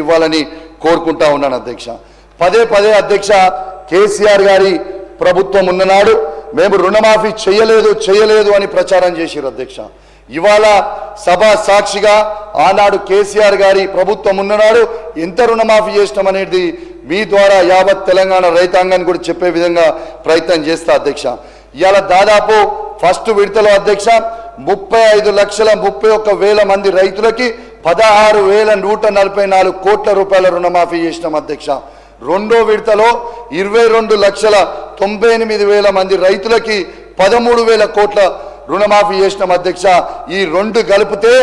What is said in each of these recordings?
ఇవ్వాలని కోరుకుంటా ఉన్నాను అధ్యక్ష. పదే పదే అధ్యక్ష కేసీఆర్ గారి ప్రభుత్వం ఉన్ననాడు మేము రుణమాఫీ చేయలేదు అని ప్రచారం చేశారు అధ్యక్ష. ఇవాళ సభ సాక్షిగా ఆనాడు కేసీఆర్ గారి ప్రభుత్వం ఉన్ననాడు ఎంత రుణమాఫీ చేస్తామనేది మీ ద్వారా యావత్ తెలంగాణ రైతాంగాన్ని కూడా చెప్పే విధంగా ప్రయత్నం చేస్తా అధ్యక్ష. ఇవాళ దాదాపు ఫస్ట్ విడతలో అధ్యక్ష 35,31,000 మంది రైతులకి 16,144 కోట్ల రూపాయల రుణమాఫీ చేసినాం అధ్యక్ష. రెండో విడతలో 22,98,000 మంది రైతులకి 13,000 కోట్ల రుణమాఫీ చేసినాం అధ్యక్ష. ఈ రెండు కలిపితే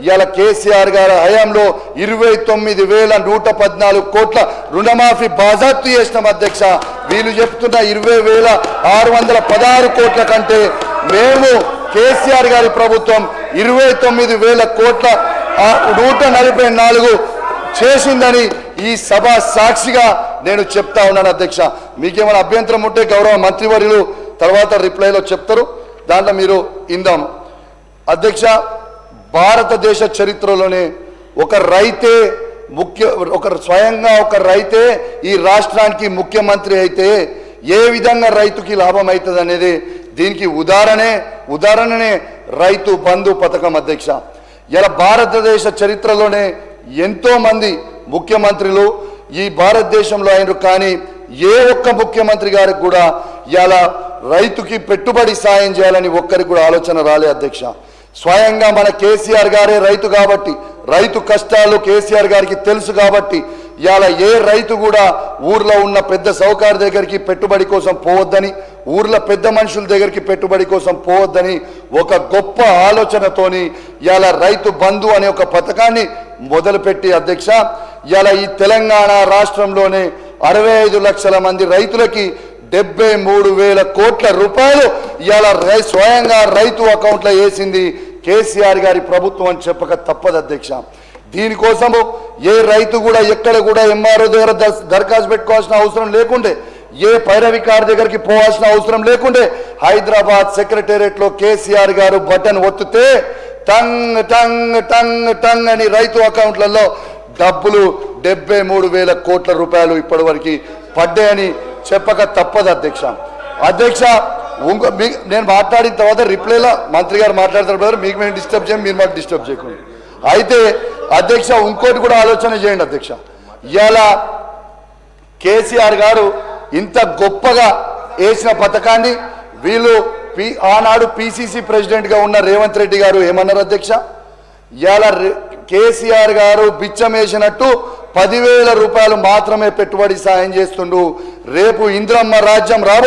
ఇవాళ కేసీఆర్ గారి హయాంలో 29,114 కోట్ల రుణమాఫీ బాజాప్తు చేసినాం అధ్యక్ష. వీళ్ళు చెప్తున్న 20,616 కోట్ల కంటే మేము కేసీఆర్ గారి ప్రభుత్వం 29,000 కోట్ల 144 చేసిందని ఈ సభ సాక్షిగా నేను చెప్తా ఉన్నాను అధ్యక్ష. మీకేమైనా అభ్యంతరం ఉంటే గౌరవ మంత్రివర్యులు తర్వాత రిప్లైలో చెప్తారు, దాంట్లో మీరు ఇందాం అధ్యక్ష. భారతదేశ చరిత్రలోనే ఒక రైతే స్వయంగా ఒక రైతే ఈ రాష్ట్రానికి ముఖ్యమంత్రి అయితే ఏ విధంగా రైతుకి లాభం అవుతుంది అనేది దీనికి ఉదాహరణనే రైతు బంధు పథకం అధ్యక్ష. ఇలా భారతదేశ చరిత్రలోనే ఎంతో మంది ముఖ్యమంత్రులు ఈ భారతదేశంలో అయినరు, కానీ ఏ ఒక్క ముఖ్యమంత్రి గారికి కూడా ఇలా రైతుకి పెట్టుబడి సాయం చేయాలని ఒక్కరికి కూడా ఆలోచన రాలే అధ్యక్ష. స్వయంగా మన కేసీఆర్ గారే రైతు కాబట్టి రైతు కష్టాలు కేసీఆర్ గారికి తెలుసు కాబట్టి ఇవాళ ఏ రైతు కూడా ఊర్లో ఉన్న పెద్ద సౌకారు దగ్గరికి పెట్టుబడి కోసం పోవద్దని, ఊర్లో పెద్ద మనుషుల దగ్గరికి పెట్టుబడి కోసం పోవద్దని ఒక గొప్ప ఆలోచనతోని ఇవాళ రైతు బంధు అనే ఒక పథకాన్ని మొదలుపెట్టి అధ్యక్ష ఇవాళ ఈ తెలంగాణ రాష్ట్రంలోనే 65 లక్షల మంది రైతులకి 73,000 కోట్ల రూపాయలు ఇవాళ స్వయంగా రైతు అకౌంట్లో వేసింది కేసీఆర్ గారి ప్రభుత్వం అని చెప్పక తప్పదు అధ్యక్ష. దీనికోసము ఏ రైతు కూడా ఎక్కడ కూడా ఎంఆర్ఓ దగ్గర దరఖాస్తు పెట్టుకోవాల్సిన అవసరం లేకుండే, ఏ పైరవికారు దగ్గరికి పోవాల్సిన అవసరం లేకుండే, హైదరాబాద్ సెక్రటేరియట్లో కేసీఆర్ గారు బటన్ ఒత్తితే టంగ్ టంగ్ టంగ్ టంగ్ అని రైతు అకౌంట్లలో డబ్బులు 73,000 కోట్ల రూపాయలు ఇప్పటి వరకు పడ్డాయని చెప్పక తప్పదు అధ్యక్ష. నేను మాట్లాడిన తర్వాత రిప్లైలో మంత్రి గారు మాట్లాడతారు బ్రదర్, మీకు మేము డిస్టర్బ్ చేయం, మీరు మాకు డిస్టర్బ్ చేయకుండా. అయితే అధ్యక్ష ఇంకోటి కూడా ఆలోచన చేయండి అధ్యక్ష. ఇవాళ కేసీఆర్ గారు ఇంత గొప్పగా వేసిన పథకాన్ని వీళ్ళు ఆనాడు పిసిసి ప్రెసిడెంట్గా ఉన్న రేవంత్ రెడ్డి గారు ఏమన్నారు అధ్యక్ష, ఇవాళ కేసీఆర్ గారు బిచ్చం వేసినట్టు 10,000 రూపాయలు మాత్రమే పెట్టుబడి సాయం చేస్తుండు, రేపు ఇంద్రమ్మ రాజ్యం రాబో